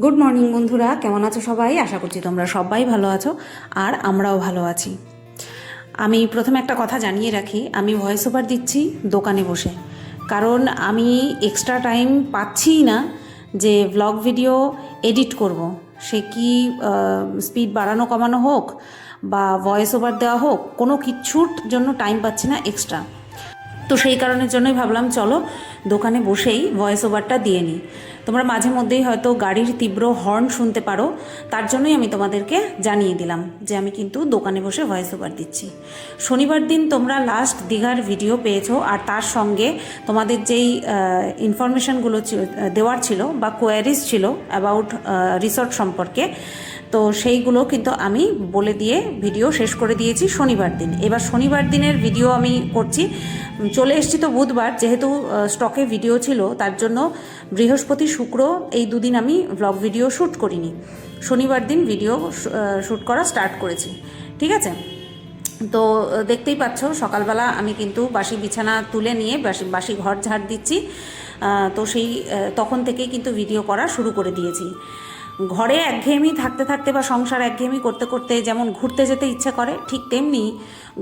Good morning বন্ধুরা, কেমন আছো সবাই? আশা করছি তোমরা সবাই ভালো আছো আর আমরাও ভালো আছি। আমি প্রথমে একটা কথা জানিয়ে রাখি, আমি ভয়েস ওভার দিচ্ছি দোকানে বসে, কারণ আমি এক্সট্রা টাইম পাচ্ছিই না যে ভ্লগ ভিডিও এডিট করব। সে কি স্পিড বাড়ানো কমানো হোক বা ভয়েস ওভার দেওয়া হোক, কোনো কিচ্ছুর জন্য টাইম পাচ্ছি না এক্সট্রা। তো সেই কারণের জন্যই ভাবলাম চলো দোকানে বসেই ভয়েস ওভারটা দিয়ে নিই। তোমরা মাঝে মধ্যেই হয়তো গাড়ির তীব্র হর্ন শুনতে পারো, তার জন্যই আমি তোমাদেরকে জানিয়ে দিলাম যে আমি কিন্তু দোকানে বসে ভয়েস ওভার দিচ্ছি। শনিবার দিন তোমরা লাস্ট দীঘার ভিডিও পেয়েছো, আর তার সঙ্গে তোমাদের যেই ইনফরমেশানগুলো দেওয়ার ছিল বা কোয়ারিজ ছিল অ্যাবাউট রিসর্ট সম্পর্কে, তো সেইগুলো কিন্তু আমি বলে দিয়ে ভিডিও শেষ করে দিয়েছি শনিবার দিন। এবার শনিবার দিনের ভিডিও আমি করছি। চলে এসেছি তো বুধবার, যেহেতু স্টকে ভিডিও ছিল তার জন্য বৃহস্পতি শুক্র এই দুদিন আমি ব্লগ ভিডিও শ্যুট করিনি। শনিবার দিন ভিডিও শ্যুট করা স্টার্ট করেছি, ঠিক আছে? তো দেখতেই পাচ্ছ সকালবেলা আমি কিন্তু বাসি বিছানা তুলে নিয়ে বাসি ঘর ঝাড় দিচ্ছি। তো সেই তখন থেকেই কিন্তু ভিডিও করা শুরু করে দিয়েছি। ঘরে একঘেয়েমি থাকতে থাকতে বা সংসার একঘেয়েমি করতে করতে যেমন ঘুরতে যেতে ইচ্ছে করে, ঠিক তেমনি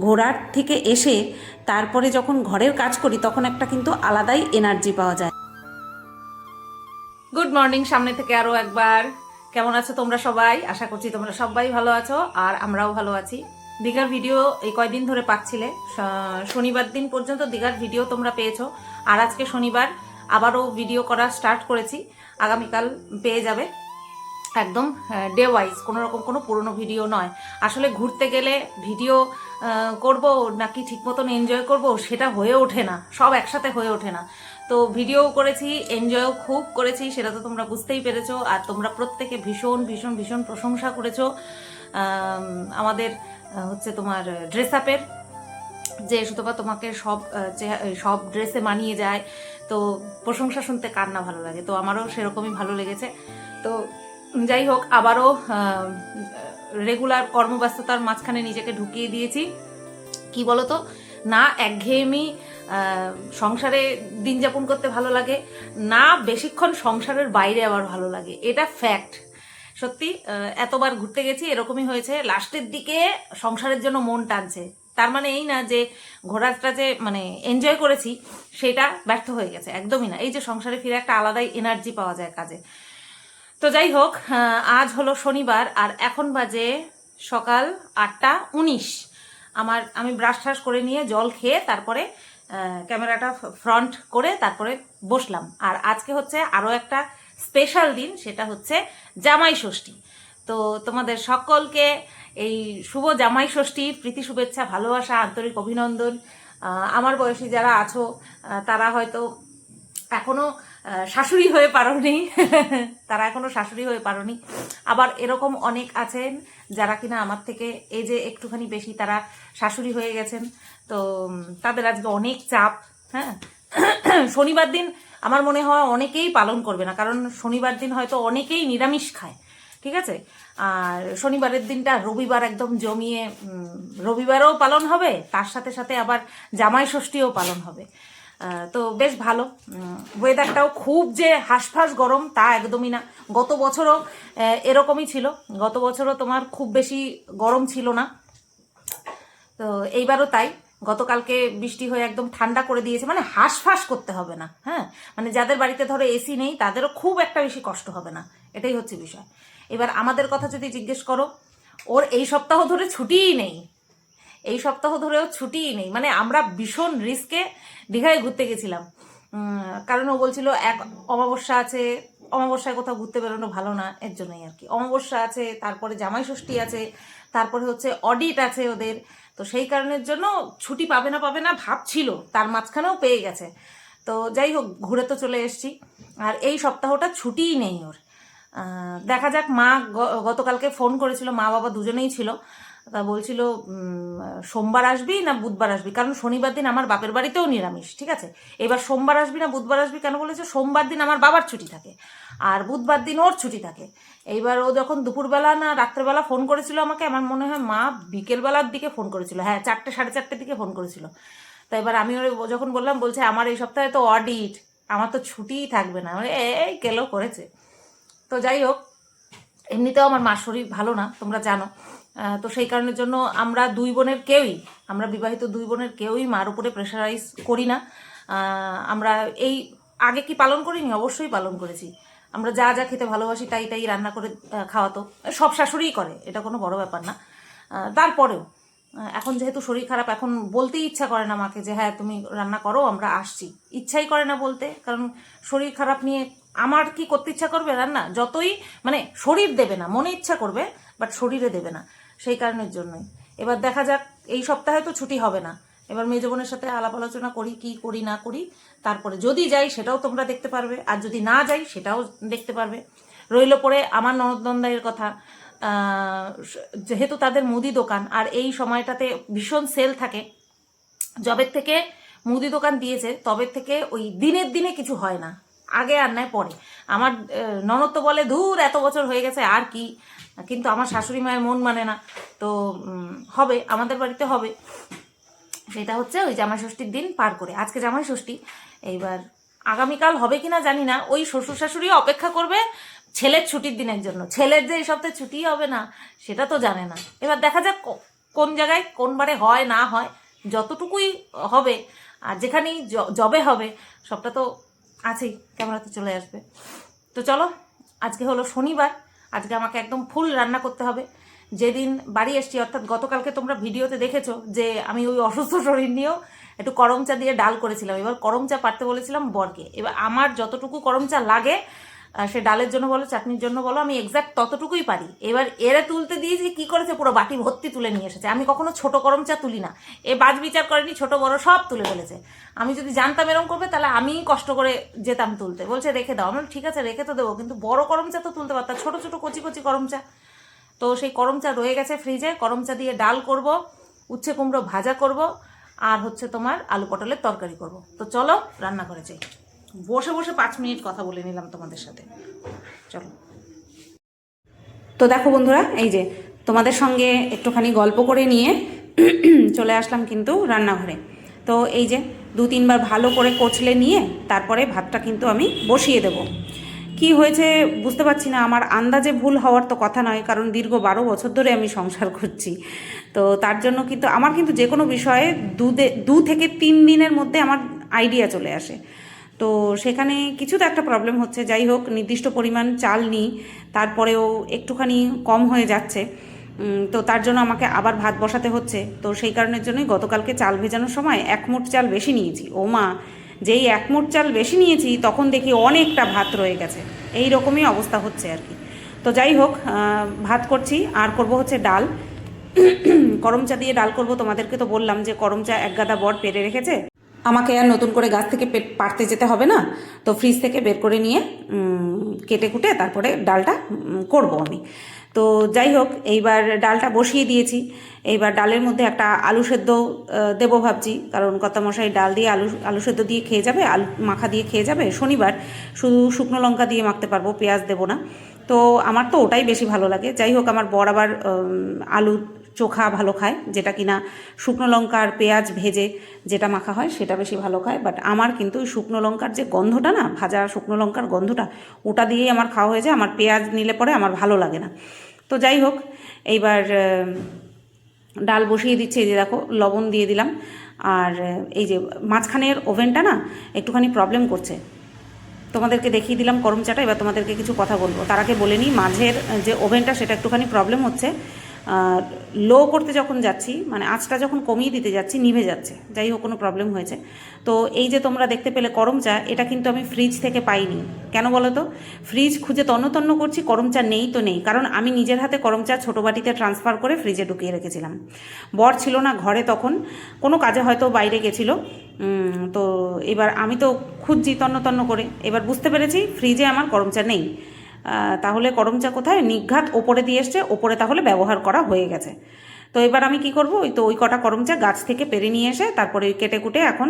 ঘোরার থেকে এসে তারপরে যখন ঘরের কাজ করি তখন একটা কিন্তু আলাদাই এনার্জি পাওয়া যায়। গুড মর্নিং সামনে থেকে আরও একবার। কেমন আছো তোমরা সবাই? আশা করছি তোমরা সবাই ভালো আছো আর আমরাও ভালো আছি। দীঘার ভিডিও এই কয়দিন ধরে পাচ্ছিলে, শনিবার দিন পর্যন্ত দীঘার ভিডিও তোমরা পেয়েছো, আর আজকে শনিবার আবারও ভিডিও করা স্টার্ট করেছি। আগামীকাল পেয়ে যাবে একদম ডে ওয়াইজ, কোনো রকম কোনো পুরনো ভিডিও নয়। আসলে ঘুরতে গেলে ভিডিও করব নাকি ঠিক মতন এনজয় করব সেটা হয়ে ওঠে না, সব একসাথে হয়ে ওঠে না। তো ভিডিও করেছি, এনজয়ও খুব করেছি, সেটা তো তোমরা বুঝতেই পেরেছো। আর তোমরা প্রত্যেকে ভীষণ ভীষণ ভীষণ প্রশংসা করেছো আমাদের হচ্ছে তোমার ড্রেস আপের, যে সুতপা তোমাকে সব ড্রেসে মানিয়ে যায়। তো প্রশংসা শুনতে কার না ভালো লাগে? তো আমারও সেরকমই ভালো লেগেছে। তো যাই হোক, আবারও রেগুলার কর্মব্যস্ততার মাঝখানে নিজেকে ঢুকিয়ে দিয়েছি। কি বলতো, না একঘেয়েমি সংসারে দিন যাপন করতে ভালো লাগে, না বেশিক্ষণ সংসারের বাইরে আবার ভালো লাগে, এটা ফ্যাক্ট। সত্যি এতবার ঘুরতে গেছি এরকমই হয়েছে, লাস্টের দিকে সংসারের জন্য মন টানছে। তার মানে এই না যে ঘোরাটা যে মানে এনজয় করেছি সেটা ব্যর্থ হয়ে গেছে, একদমই না। এই যে সংসারে ফিরে একটা আলাদাই এনার্জি পাওয়া যায় কাজে। তো যাই হোক, আজ হলো শনিবার আর এখন বাজে সকাল 8টা 19। আমি ব্রাশ ট্রাশ করে নিয়ে জল খেয়ে তারপরে ক্যামেরাটা ফ্রন্ট করে তারপরে বসলাম। আর আজকে হচ্ছে আরও একটা স্পেশাল দিন, সেটা হচ্ছে জামাই ষষ্ঠী। তো তোমাদের সকলকে এই শুভ জামাই ষষ্ঠীর প্রীতি শুভেচ্ছা, ভালোবাসা, আন্তরিক অভিনন্দন। আমার বয়সী যারা আছো তারা হয়তো এখনো শাশুড়ি হয়ে পারোনি তারা এখনো শাশুড়ি হয়ে পারোনি। আবার এরকম অনেক আছেন যারা কিনা আমার থেকে এই যে একটুখানি বেশি, তারা শাশুড়ি হয়ে গেছেন। তো তাদের আজকে অনেক চাপ। হ্যাঁ, শনিবার দিন আমার মনে হয় অনেকেই পালন করবে না, কারণ শনিবার দিন হয়তো অনেকেই নিরামিষ খায়, ঠিক আছে? আর শনিবারের দিনটা রবিবার একদম জমিয়ে, রবিবারও পালন হবে, তার সাথে সাথে আবার জামাই ষষ্ঠীও পালন হবে। তো বেশ ভালো। ওয়েদারটাও খুব যে হাঁসফাঁস গরম তা একদমই না। গত বছরও এরকমই ছিল, গত বছরও তোমার খুব বেশি গরম ছিল না। তো এইবারও তাই, গতকালকে বৃষ্টি হয়ে একদম ঠান্ডা করে দিয়েছে, মানে হাঁসফাঁস করতে হবে না। হ্যাঁ, মানে যাদের বাড়িতে ধরো এসি নেই তাদেরও খুব একটা বেশি কষ্ট হবে না, এটাই হচ্ছে বিষয়। এবার আমাদের কথা যদি জিজ্ঞেস করো, ওর এই সপ্তাহ ধরে ছুটিই নেই, এই সপ্তাহ ধরেও ছুটিই নেই। মানে আমরা ভীষণ রিস্কে দীঘায় ঘুরতে গেছিলাম, কারণ ও বলছিল এক অমাবস্যা আছে, অমাবস্যায় কোথাও ঘুরতে বেরোনো ভালো না, এর জন্যই আর কি। অমাবস্যা আছে, তারপরে জামাই ষষ্ঠী আছে, তারপরে হচ্ছে অডিট আছে ওদের। তো সেই কারণের জন্য ছুটি পাবে না ভাবছিল, তার মাঝখানেও পেয়ে গেছে। তো যাই হোক, ঘুরে তো চলে এসেছি। আর এই সপ্তাহটা ছুটিই নেই ওর। দেখা যাক। মা গতকালকে ফোন করেছিল, মা বাবা দুজনেই ছিল। তা বলছিল সোমবার আসবি না বুধবার আসবি, কারণ শনিবার দিন আমার বাপের বাড়িতেও নিরামিষ, ঠিক আছে? এবার সোমবার আসবি না বুধবার আসবি কেন বলেছে, সোমবার দিন আমার বাবার ছুটি থাকে আর বুধবার দিন ওর ছুটি থাকে। এইবার ও যখন দুপুরবেলা না রাত্রেবেলা ফোন করেছিল আমাকে, আমার মনে হয় মা বিকেলবেলার দিকে ফোন করেছিল, হ্যাঁ 4টে 4:30 দিকে ফোন করেছিল। তো এবার আমি ওর যখন বললাম, বলছে আমার এই সপ্তাহে তো অডিট, আমার তো ছুটিই থাকবে না। মানে এই কেলো করেছে। তো যাই হোক, এমনিতেও আমার মার শরীর ভালো না, তোমরা জানো। তো সেই কারণের জন্য আমরা দুই বোনের কেউই, আমরা বিবাহিত দুই বোনের কেউই মার উপরে প্রেশারাইজ করি না। আমরা এই আগে কি পালন করিনি? অবশ্যই পালন করেছি। আমরা যা যা খেতে ভালোবাসি তাই তাই রান্না করে খাওয়াতো। সব শাশুড়িই করে, এটা কোনো বড় ব্যাপার না। তারপরেও এখন যেহেতু শরীর খারাপ, এখন বলতেই ইচ্ছা করে না মাকে যে হ্যাঁ তুমি রান্না করো, আমরা আসছি। ইচ্ছাই করে না বলতে, কারণ শরীর খারাপ নিয়ে আমার কি করতে ইচ্ছা করবে রান্না? যতই মানে শরীর দেবে না, মনে ইচ্ছা করবে, বাট শরীরে দেবে না। সেই কারণের জন্যই এবার দেখা যাক, এই সপ্তাহে তো ছুটি হবে না। এবার মেজ বোনের সাথে আলাপ আলোচনা করি, কি করি না করি, তারপরে যদি যাই সেটাও তোমরা দেখতে পারবে, আর যদি না যাই সেটাও দেখতে পারবে। রইল পরে আমার ননদ-নন্দাইয়ের কথা। যেহেতু তাদের মুদি দোকান, আর এই সময়টাতে ভীষণ সেল থাকে, যবের থেকে মুদি দোকান দিয়েছে তবে থেকে ওই দিনের দিনে কিছু হয় না, আগে আর নয় পরে। আমার ননদ তো বলে ধুর এত বছর হয়ে গেছে আর কি, কিন্তু আমার শাশুড়ি মায়ের মন মানে না। তো হবে, আমাদের বাড়িতে হবে। সেটা হচ্ছে ওই জামাই ষষ্ঠীর দিন পার করে, আজকে জামাই ষষ্ঠী, এইবার আগামীকাল হবে কিনা জানি না। ওই শ্বশুর শাশুড়ি অপেক্ষা করবে ছেলের ছুটির দিনের জন্য, ছেলের যে এই সপ্তাহে ছুটি হবে না সেটা তো জানে না। এবার দেখা যাক কোন জায়গায় কোন বারে হয় না হয়, যতটুকুই হবে। আর যেখানেই জবে হবে সবটা তো আছেই, ক্যামেরাতে চলে আসবে। তো চলো, আজকে হলো শনিবার, আজকে আমাকে একদম ফুল রান্না করতে হবে। যেদিন বাড়ি এসছি, অর্থাৎ গতকালকে তোমরা ভিডিওতে দেখেছো যে আমি ওই অসুস্থ শরীর নিয়েও একটু করম চা দিয়ে ডাল করেছিলাম। এবার করম চা পারতে বলেছিলাম বরকে। এবার আমার যতটুকু করম চা লাগে, সে ডালের জন্য বলো চাটনির জন্য বলো, আমি এক্স্যাক্ট ততটুকুই পারি। এবার এরা তুলতে দিয়েছি, কি করেছে পুরো বাটি ভর্তি তুলে নিয়ে এসেছে। আমি কখনো ছোট করম চা তুলি না, এ বাজ বিচার করেনি, ছোট বড় সব তুলে ফেলেছে। আমি যদি জানতাম এরকম করবে তাহলে আমিই কষ্ট করে যেতাম তুলতে। বলছে রেখে দাও। আমি ঠিক আছে রেখে তো দেবো, কিন্তু বড় করম চা তো তুলতে পারতাম, ছোট ছোট কচি কচি করম চা। তো সেই করম চা রয়ে গেছে ফ্রিজে, করম চা দিয়ে ডাল করব, উচ্ছে কুমড়ো ভাজা করব, আর হচ্ছে তোমার আলু পটলের তরকারি করব। তো চলো রান্না করে যাই। বসে বসে 5 মিনিট কথা বলে নিলাম তোমাদের সাথে, চলো। তো দেখো বন্ধুরা, এই যে তোমাদের সঙ্গে একটুখানি গল্প করে নিয়ে চলে আসলাম কিন্তু রান্নাঘরে। তো এই যে 2-3 বার ভালো করে কচলে নিয়ে তারপরে ভাতটা কিন্তু আমি বসিয়ে দেব। কি হয়েছে বুঝতে পারছি না, আমার আন্দাজে ভুল হওয়ার তো কথা নয়, কারণ দীর্ঘ 12 বছর ধরে আমি সংসার করছি। তো তার জন্য কিন্তু আমার কিন্তু যে কোনো বিষয়ে 2 থেকে 3 দিনের মধ্যে আমার আইডিয়া চলে আসে। তো সেখানে কিছু তো একটা প্রবলেম হচ্ছে। যাই হোক, নির্দিষ্ট পরিমাণ চাল নিই, তারপরেও একটুখানি কম হয়ে যাচ্ছে। তো তার জন্য আমাকে আবার ভাত বসাতে হচ্ছে। তো সেই কারণের জন্যই গতকালকে চাল ভেজানোর সময় 1 মুঠ চাল বেশি নিয়েছি। ও মা, যেই 1 মুঠ চাল বেশি নিয়েছি তখন দেখি অনেকটা ভাত রয়ে গেছে। এই রকমই অবস্থা হচ্ছে আর কি। তো যাই হোক, ভাত করছি, আর করব হচ্ছে ডাল। করম চা দিয়ে ডাল করব। তোমাদেরকে তো বললাম যে করম চা 1 গাদা বর পেরে রেখেছে, আমাকে আর নতুন করে গাছ থেকে পাড়তে যেতে হবে না। তো ফ্রিজ থেকে বের করে নিয়ে কেটে কুটে তারপরে ডালটা করব আমি। তো যাই হোক, এইবার ডালটা বসিয়ে দিয়েছি। এইবার ডালের মধ্যে একটা আলু সেদ্ধ দেবো ভাবছি, কারণ কর্তামশাই ডাল দিয়ে আলু সেদ্ধ দিয়ে খেয়ে যাবে, আলু মাখা দিয়ে খেয়ে যাবে। শনিবার শুধু শুকনো লঙ্কা দিয়ে মাখতে পারবো, পেঁয়াজ দেবো না। তো আমার তো ওটাই বেশি ভালো লাগে। যাই হোক, আমার বর আবার আলু চোখা ভালো খায়, যেটা কিনা শুকনো লঙ্কা আর পেঁয়াজ ভেজে যেটা মাখা হয় সেটা বেশি ভালো খায়। বাট আমার কিন্তু শুকনো লঙ্কার যে গন্ধটা না, ভাজা শুকনো লঙ্কার গন্ধটা, ওটা দিয়েই আমার খাওয়া হয়ে যায়। আমার পেঁয়াজ নিলে পরে আমার ভালো লাগে না। তো যাই হোক, এইবার ডাল বসিয়ে দিচ্ছি। এই যে দেখো, লবণ দিয়ে দিলাম। আর এই যে মাঝখানের ওভেনটা না একটুখানি প্রবলেম করছে, তোমাদেরকে দেখিয়ে দিলাম করম চাটা। এবার তোমাদেরকে কিছু কথা বলবো, তার আগে বলে নিই, মাঝের যে ওভেনটা সেটা একটুখানি প্রবলেম হচ্ছে। লো করতে যখন যাচ্ছি, মানে আঁচটা যখন কমিয়ে দিতে যাচ্ছি, নিভে যাচ্ছে। যাই হোক, কোনো প্রবলেম হয়েছে। তো এই যে তোমরা দেখতে পেলে করম চা, এটা কিন্তু আমি ফ্রিজ থেকে পাইনি। কেন বলো তো? ফ্রিজ খুঁজে তন্ন করছি, করম চা নেই তো নেই। কারণ আমি নিজের হাতে করম চা ছোটো বাটিতে ট্রান্সফার করে ফ্রিজে ঢুকিয়ে রেখেছিলাম। বর ছিল না ঘরে তখন, কোনো কাজে হয়তো বাইরে গেছিলো। তো এবার আমি তো খুঁজছি তন্ন করে, এবার বুঝতে পেরেছি ফ্রিজে আমার করম চা নেই। তাহলে করম চা কোথায়? নিঘাত ওপরে দিয়ে এসছে, ওপরে তাহলে ব্যবহার করা হয়ে গেছে। তো এবার আমি কি করব, ওই কটা করম চা গাছ থেকে পেরে নিয়ে এসে তারপরে কেটে কুটে এখন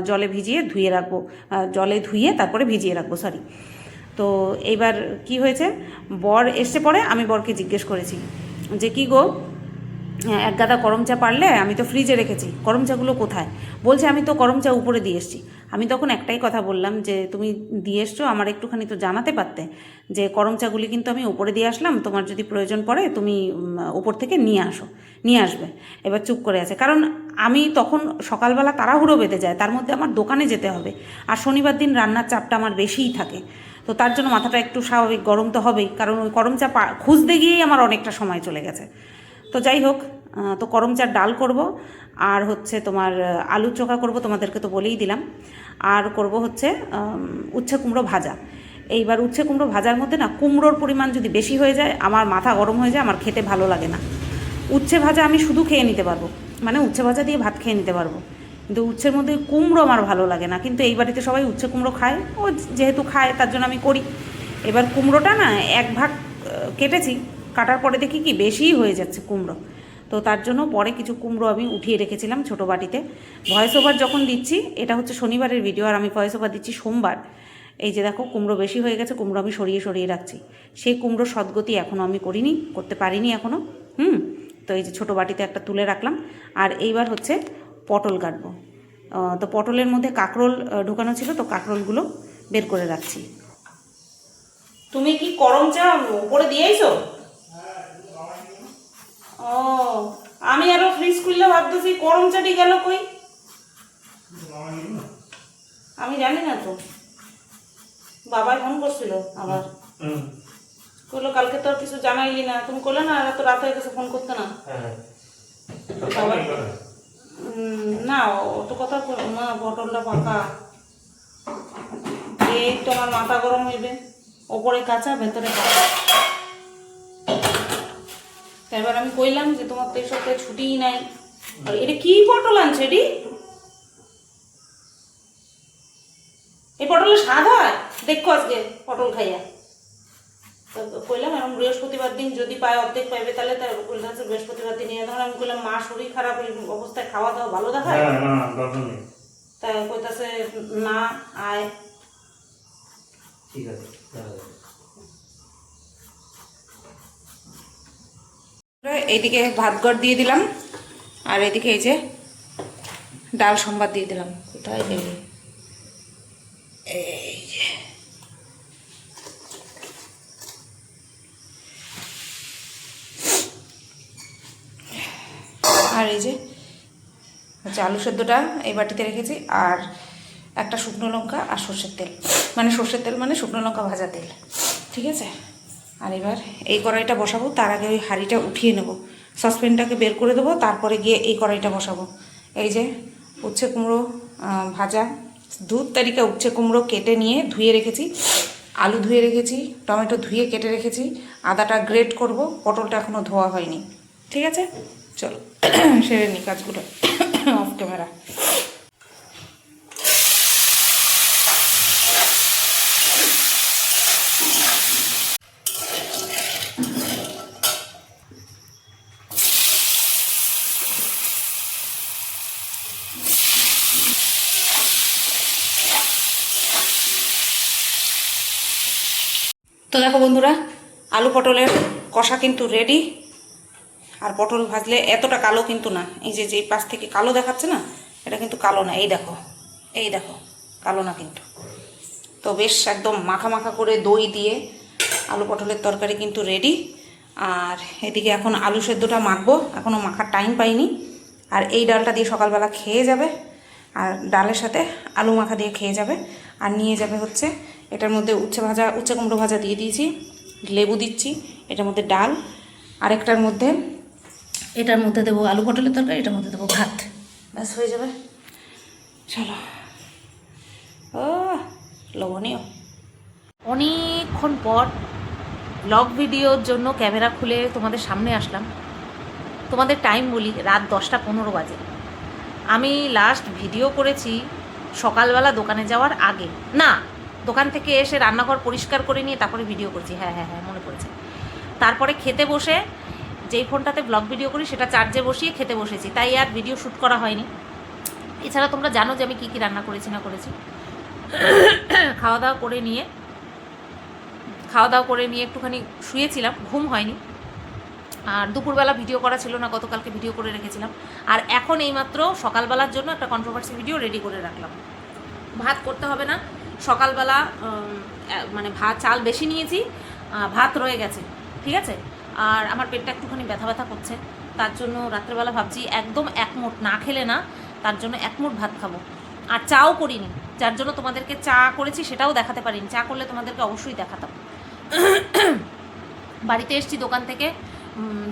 জলে ভিজিয়ে ধুয়ে রাখবো, জলে ধুয়ে তারপরে ভিজিয়ে রাখবো, সরি। তো এইবার কি হয়েছে, বর এসছে পরে আমি বরকে জিজ্ঞেস করেছি যে কি গো, এক গাদা করম চা পারলে, আমি তো ফ্রিজে রেখেছি, করম চাগুলো কোথায়? বলছে আমি তো করম চা উপরে দিয়ে এসছি। আমি তখন একটাই কথা বললাম যে তুমি দিয়ে এসছো, আমার একটুখানি তো জানাতে পারতে যে করম চাগুলি কিন্তু আমি উপরে দিয়ে আসলাম, তোমার যদি প্রয়োজন পড়ে তুমি উপর থেকে নিয়ে আসবে। এবার চুপ করে আছে, কারণ আমি তখন সকালবেলা তাড়াহুড়ো বেঁধে যায়, তার মধ্যে আমার দোকানে যেতে হবে, আর শনিবার দিন রান্নার চাপটা আমার বেশিই থাকে। তো তার জন্য মাথাটা একটু স্বাভাবিক গরম তো হবেই, কারণ ওই করম চা খুঁজতে গিয়েই আমার অনেকটা সময় চলে গেছে। তো যাই হোক, তো করম চার ডাল করব, আর হচ্ছে তোমার আলু চোখা করব, তোমাদেরকে তো বলেই দিলাম। আর করব হচ্ছে উচ্ছে কুমড়ো ভাজা। এইবার উচ্ছে কুমড়ো ভাজার মধ্যে না কুমড়োর পরিমাণ যদি বেশি হয়ে যায় আমার মাথা গরম হয়ে যায়, আমার খেতে ভালো লাগে না। উচ্ছে ভাজা আমি শুধু খেয়ে নিতে পারবো, মানে উচ্ছে ভাজা দিয়ে ভাত খেয়ে নিতে পারবো, কিন্তু উচ্ছের মধ্যে কুমড়ো আমার ভালো লাগে না। কিন্তু এই বাড়িতে সবাই উচ্ছে কুমড়ো খায়, ও যেহেতু খায় তার জন্য আমি করি। এবার কুমড়োটা না এক ভাগ কেটেছি, কাটার পরে দেখি কি বেশিই হয়ে যাচ্ছে কুমড়ো। তো তার জন্য পরে কিছু কুমড়ো আমি উঠিয়ে রেখেছিলাম ছোটো বাটিতে। ভয়েস ওভার যখন দিচ্ছি, এটা হচ্ছে শনিবারের ভিডিও, আর আমি ভয়েস ওভার দিচ্ছি সোমবার। এই যে দেখো কুমড়ো বেশি হয়ে গেছে, কুমড়ো আমি সরিয়ে রাখছি। সেই কুমড়ো সদ্গতি এখনও আমি করতে পারিনি এখনও। তো এই যে ছোটো বাটিতে একটা তুলে রাখলাম। আর এইবার হচ্ছে পটল কাটবো। তো পটলের মধ্যে কাঁকরোল ঢোকানো ছিল, তো কাঁকরোলগুলো বের করে রাখছি। তুমি কি করম চা উপরে দিয়েছো? ও, আমি আরো ফ্রিজ খুললে ভাবতেছি করম চাটি গেল কই। আমি জানি না তো, বাবাই ফোন করছিল আবার, বললো কালকে তো আর কিছু জানাইলি না, তুমি করলে না, এত রাত হয়ে গেছে, ফোন করতে না। না অত কথা না, পটলটা পাকা, এই তো আমার মাথা গরম হইবে, ওপরে কাঁচা ভেতরে কাঁচা। তাই এবার আমি কইলাম যে তোমার তো এই সপ্তাহে ছুটিই নাই, আর এটা কি পটল আনছে এটি? এই পটলের স্বাদ হয় দেখো আজকে পটল খাইয়া। তো কইলাম এখন বৃহস্পতিবার দিন যদি পায় অর্ধেক পাইবে, তাহলে তার কইলাম বৃহস্পতিবার দিন নিয়ে, তখন আমি কইলাম মা শরীর খারাপ, এই অবস্থায় খাওয়া দাওয়া ভালো দেখায়, তাই কইতাছে না আয়। ঠিক আছে, এইদিকে ভাতগড় দিয়ে দিলাম, আর এদিকে এই যে ডাল সম্বাদ দিয়ে দিলাম। কোথায় গেলে? এই যে আর এই যে হচ্ছে আলু সেদ্ধটা এই বাটিতে রেখেছি, আর একটা শুকনো লঙ্কা আর সর্ষের তেল, মানে শুকনো লঙ্কা ভাজা তেল, ঠিক আছে। আর এবার এই কড়াইটা বসাবো, তার আগে ওই হাঁড়িটা উঠিয়ে নেব, সসপ্যানটাকে বের করে দেবো, তারপরে গিয়ে এই কড়াইটা বসাবো। এই যে উচ্ছে কুমড়ো ভাজা, 2 তারিখে উচ্ছে কুমড়ো কেটে নিয়ে ধুয়ে রেখেছি, আলু ধুয়ে রেখেছি, টমেটো ধুয়ে কেটে রেখেছি, আদাটা গ্রেট করব, পটলটা এখনও ধোয়া হয়নি, ঠিক আছে। চলো সেরে নিই কাজগুলো অফ ক্যামেরা। তো দেখো বন্ধুরা, আলু পটলের কষা কিন্তু রেডি। আর পটল ভাজলে এতটা কালো কিন্তু না, এই যে যেই পাশ থেকে কালো দেখাচ্ছে না, এটা কিন্তু কালো না, এই দেখো কালো না কিন্তু। তো বেশ একদম মাখা মাখা করে দই দিয়ে আলু পটলের তরকারি কিন্তু রেডি। আর এদিকে এখন আলু সেদ্ধটা মাখবো, এখনও মাখার টাইম পাইনি। আর এই ডালটা দিয়ে সকালবেলা খেয়ে যাবে, আর ডালের সাথে আলু মাখা দিয়ে খেয়ে যাবে। আর নিয়ে যাবে হচ্ছে এটার মধ্যে উচ্ছে কুমড়ো ভাজা দিয়ে দিয়েছি, লেবু দিচ্ছি, এটার মধ্যে ডাল, আরেকটার মধ্যে এটার মধ্যে দেবো আলু পটলের তরকারি, এটার মধ্যে দেবো ভাত, ব্যাস হয়ে যাবে। চলো, ও লোভনীয়। অনেকক্ষণ পর ব্লগ ভিডিওর জন্য ক্যামেরা খুলে তোমাদের সামনে আসলাম। তোমাদের টাইম বলি, রাত 10:15 বাজে। আমি লাস্ট ভিডিও করেছি সকালবেলা দোকানে যাওয়ার আগে, না দোকান থেকে এসে রান্নাঘর পরিষ্কার করে নিয়ে তারপরে ভিডিও করছি, হ্যাঁ মনে পড়েছে। তারপরে খেতে বসে যেই ফোনটাতে ব্লগ ভিডিও করি সেটা চার্জে বসিয়ে খেতে বসেছি, তাই আর ভিডিও শ্যুট করা হয়নি। এছাড়া তোমরা জানো যে আমি কী কী রান্না করেছি না করেছি। খাওয়া দাওয়া করে নিয়ে একটুখানি শুয়েছিলাম, ঘুম হয়নি। আর দুপুরবেলা ভিডিও করা ছিল না, গতকালকে ভিডিও করে রেখেছিলাম। আর এখন এইমাত্র সকালবেলার জন্য একটা কন্ট্রোভার্সি ভিডিও রেডি করে রাখলাম। ভাত করতে হবে না, সকালবেলা মানে চাল বেশি নিয়েছি, ভাত রয়ে গেছে, ঠিক আছে। আর আমার পেটটা একটুখানি ব্যথা ব্যথা করছে, তার জন্য রাত্রেবেলা ভাবছি একদম এক মুঠ না খেলে না, তার জন্য এক মুঠ ভাত খাবো। আর চাও করিনি, যার জন্য তোমাদেরকে চা করেছি সেটাও দেখাতে পারিনি। চা করলে তোমাদেরকে অবশ্যই দেখাতাম। বাড়িতে এসেছি দোকান থেকে,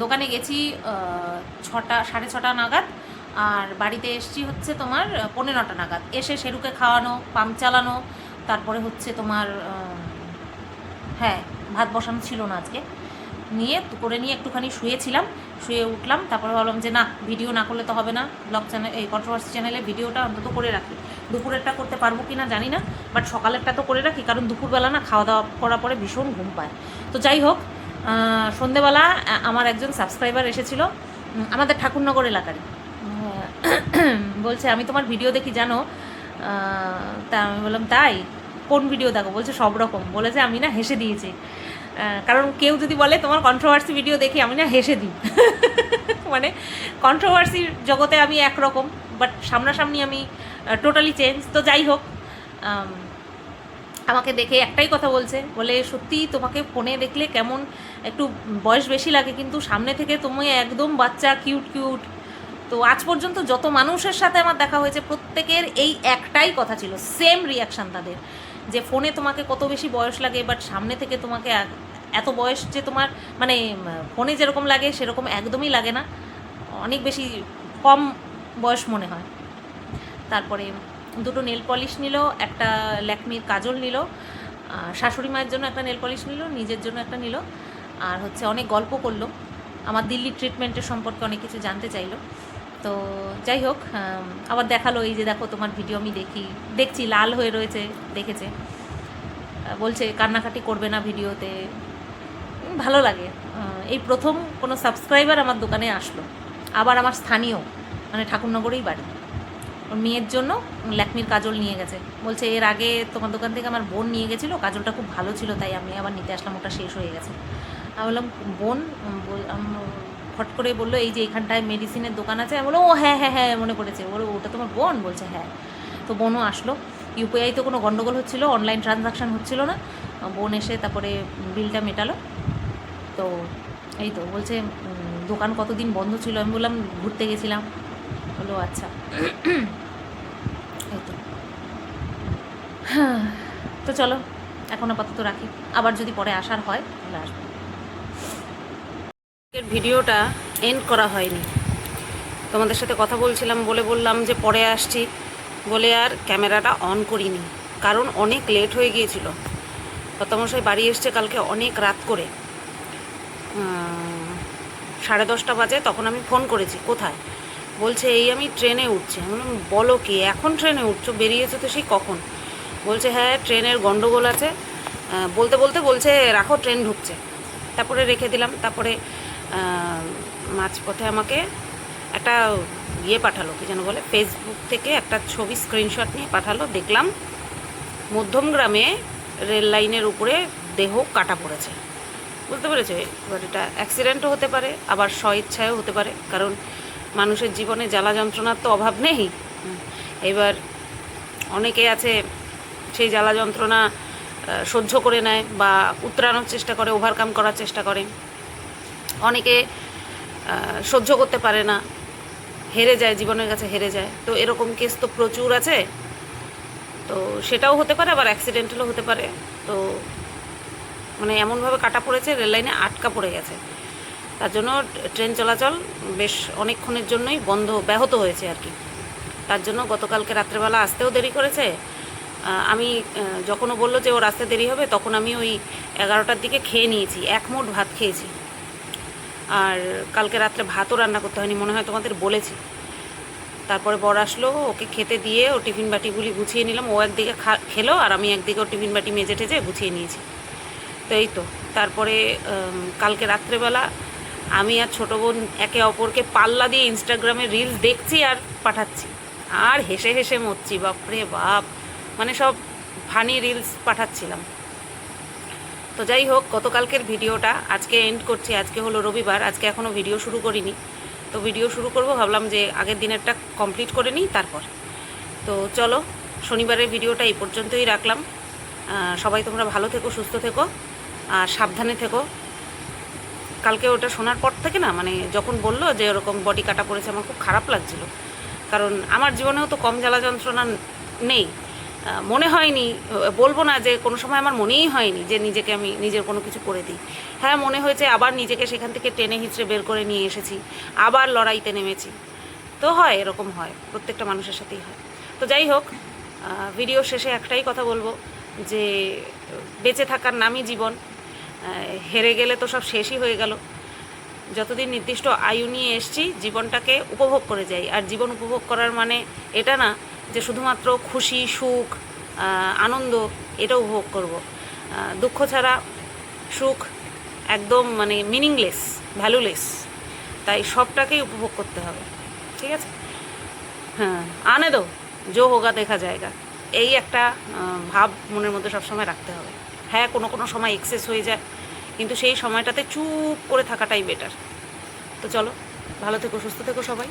দোকানে গেছি 6টা 6:30 নাগাদ, আর বাড়িতে এসেছি হচ্ছে তোমার 9:15 নাগাদ। এসে শেরুকে খাওয়ানো, পাম্প চালানো, তারপরে হচ্ছে তোমার হ্যাঁ ভাত বসানো ছিল না আজকে, নিয়ে করে নিয়ে একটুখানি শুয়েছিলাম, শুয়ে উঠলাম। তারপরে ভাবলাম যে না, ভিডিও না করলে তো হবে না, ব্লগ চ্যানেল এই কন্ট্রোভার্সি চ্যানেলে ভিডিওটা অন্তত করে রাখি। দুপুরেরটা করতে পারবো কি না জানি না, বাট সকালেরটা তো করে রাখি, কারণ দুপুরবেলা না খাওয়া দাওয়া করার পরে ভীষণ ঘুম পায়। তো যাই হোক, সন্ধেবেলা আমার একজন সাবস্ক্রাইবার এসেছিল, আমাদের ঠাকুরনগর এলাকারই। বলছে আমি তোমার ভিডিও দেখি জানো। তা আমি বললাম তাই, কোন ভিডিও দেখো? বলছে সব রকম। বলেছে আমি না হেসে দিয়েছি, কারণ কেউ যদি বলে তোমার কন্ট্রোভার্সি ভিডিও দেখি, আমি না হেসে দিই। মানে কন্ট্রোভার্সির জগতে আমি একরকম, বাট সামনাসামনি আমি টোটালি চেঞ্জ। তো যাই হোক, আমাকে দেখে একটাই কথা বলছে, বলে সত্যি তোমাকে ফোনে দেখলে কেমন একটু বয়স বেশি লাগে, কিন্তু সামনে থেকে তুমি একদম বাচ্চা, কিউট কিউট। তো আজ পর্যন্ত যত মানুষের সাথে আমার দেখা হয়েছে প্রত্যেকের এই একটাই কথা ছিল, সেম রিয়াকশান তাদের, যে ফোনে তোমাকে কত বেশি বয়স লাগে, বাট সামনে থেকে তোমাকে এত বয়স যে তোমার মানে ফোনে যেরকম লাগে সেরকম একদমই লাগে না, অনেক বেশি কম বয়স মনে হয়। তারপরে দুটো নেল পলিশ নিল, একটা ল্যাকমির কাজল নিল, শাশুড়ি মায়ের জন্য একটা নেল পলিশ নিল, নিজের জন্য একটা নিল, আর হচ্ছে অনেক গল্প করলো, আমার দিল্লির ট্রিটমেন্টের সম্পর্কে অনেক কিছু জানতে চাইলো। তো যাই হোক, আবার দেখালো এই যে দেখো তোমার ভিডিও আমি দেখছি, লাল হয়ে রয়েছে, দেখেছে, বলছে কান্নাকাটি করবে না ভিডিওতে। ভালো লাগে, এই প্রথম কোনো সাবস্ক্রাইবার আমার দোকানে আসলো, আবার আমার স্থানীয়, মানে ঠাকুরনগরেই বাড়ি। ওর মেয়ের জন্য ল্যাকমির কাজল নিয়ে গেছে, বলছে এর আগে তোমার দোকান থেকে আমার বোন নিয়ে গেছিলো, কাজলটা খুব ভালো ছিল, তাই আমি আবার নিতে আসলাম, ওটা শেষ হয়ে গেছে। আমি বললাম বোন, ফট করে বললো এই যে এখানটায় মেডিসিনের দোকান আছে। আমি বললো ও হ্যাঁ হ্যাঁ হ্যাঁ মনে পড়েছে, বলো ওটা তোমার বোন? বলছে হ্যাঁ। তো বোনও আসলো, ইউপিআই তো কোনো গণ্ডগোল হচ্ছিলো, অনলাইন ট্রানজাকশান হচ্ছিলো না, বোন এসে তারপরে বিলটা মেটালো। তো এই তো বলছে দোকান কতদিন বন্ধ ছিল? আমি বললাম ঘুরতে গেছিলাম। বললো আচ্ছা। এই তো, হ্যাঁ, তো চলো এখন আপাতত রাখি, আবার যদি পরে আসার হয় তাহলে আসবো। ভিডিওটা এন্ড করা হয়নি, তোমাদের সাথে কথা বলছিলাম বলে বললাম যে পরে আসছি বলে আর ক্যামেরাটা অন করিনি, কারণ অনেক লেট হয়ে গিয়েছিল। কর্তামশাই বাড়ি এসছে কালকে অনেক রাত করে, 10:30 বাজে, তখন আমি ফোন করেছি কোথায়, বলছে এই আমি ট্রেনে উঠছি। আমি বললাম বলো কি, এখন ট্রেনে উঠছো? বেরিয়েছো তো সেই কখন? বলছে হ্যাঁ ট্রেনের গন্ডগোল আছে, বলতে বলতে বলছে রাখো ট্রেন ঢুকছে। তারপরে রেখে দিলাম। তারপরে মাঝপথে আমাকে একটা পাঠালো, কি যেন বলে, ফেসবুক থেকে একটা ছবি স্ক্রিনশট নিয়ে পাঠালো। দেখলাম মধ্যমগ্রামে রেল লাইনের উপরে দেহ কাটা পড়েছে, বুঝতে পেরেছে? এবার এটা অ্যাক্সিডেন্টও হতে পারে, আবার স্বইচ্ছায়ও হতে পারে, কারণ মানুষের জীবনে জ্বালা যন্ত্রণার তো অভাব নেই। এবার অনেকে আছে সেই জ্বালা যন্ত্রণা সহ্য করে নেয় বা উতরানোর চেষ্টা করে, ওভারকাম করার চেষ্টা করে। অনেকে সহ্য করতে পারে না, হেরে যায়, জীবনের কাছে হেরে যায়। তো এরকম কেস তো প্রচুর আছে। তো সেটাও হতে পারে, আবার অ্যাক্সিডেন্টালও হতে পারে। তো মানে এমনভাবে কাটা পড়েছে, রেললাইনে আটকা পড়ে গেছে, তার জন্য ট্রেন চলাচল বেশ অনেকক্ষণের জন্যই ব্যাহত হয়েছে আর কি। তার জন্য গতকালকে রাত্রেবেলা আসতেও দেরি করেছে। আমি যখনও বললো যে ওর আসতে দেরি হবে, তখন আমি ওই 11টার দিকে খেয়ে নিয়েছি, এক মুঠ ভাত খেয়েছি। আর কালকে রাত্রে ভাতও রান্না করতে হয়নি, মনে হয় তোমাদের বলেছি। তারপরে বর আসলো, ওকে খেতে দিয়ে ও টিফিন বাটিগুলি গুছিয়ে নিলাম। ও একদিকে খেলো আর আমি একদিকে ও টিফিন বাটি মেজে টেজে গুছিয়ে নিয়েছি। তো এই তো, তারপরে কালকে রাত্রেবেলা আমি আর ছোটো বোন একে অপরকে পাল্লা দিয়ে ইনস্টাগ্রামে রিলস দেখছি আর পাঠাচ্ছি, আর হেসে হেসে মরছি, বাপরে বাপ, মানে সব ফানি রিলস পাঠাচ্ছিলাম। তো যাই হোক, গতকালকের ভিডিওটা আজকে এন্ড করছি। আজকে হলো রবিবার, আজকে এখনও ভিডিও শুরু করিনি। তো ভিডিও শুরু করব, ভাবলাম যে আগের দিনেরটা কমপ্লিট করে নিই তারপর। তো চলো, শনিবারের ভিডিওটা এই পর্যন্তই রাখলাম। সবাই তোমরা ভালো থেকো, সুস্থ থেকো আর সাবধানে থেকো। কালকে ওটা শোনার পর থেকে না, মানে যখন বললো যে ওরকম বডি কাটা পড়েছে, আমার খুব খারাপ লাগছিল। কারণ আমার জীবনেও তো কম জ্বালা যন্ত্রণা নেই। মনে হয়নি, বলবো না যে কোনো সময় আমার মনেই হয়নি যে নিজেকে আমি নিজের কোনো কিছু করে দিই। হ্যাঁ, মনে হয়েছে আবার নিজেকে সেখান থেকে টেনে হিঁচড়ে বের করে নিয়ে এসেছি, আবার লড়াইতে নেমেছি। তো হয়, এরকম হয়, প্রত্যেকটা মানুষের সাথেই হয়। তো যাই হোক, ভিডিও শেষে একটাই কথা বলবো যে বেঁচে থাকার নামই জীবন। হেরে গেলে তো সব শেষই হয়ে গেল। যতদিন নির্দিষ্ট আয়ু নিয়ে এসছি, জীবনটাকে উপভোগ করে যাই। আর জীবন উপভোগ করার মানে এটা না যে শুধুমাত্র খুশি, সুখ, আনন্দ এটা উপভোগ করব। দুঃখ ছাড়া সুখ একদম মানে মিনিংলেস, ভ্যালুলেস। তাই সবটাকেই উপভোগ করতে হবে, ঠিক আছে? হ্যাঁ, আনে দো জো হোগা দেখা জায়গা, এই একটা ভাব মনের মধ্যে সবসময় রাখতে হবে। হ্যাঁ, কোনো কোনো সময় এক্সেস হয়ে যায়, কিন্তু সেই সময়টাতে চুপ করে থাকাটাই বেটার। তো চলো, ভালো থেকো, সুস্থ থেকো সবাই।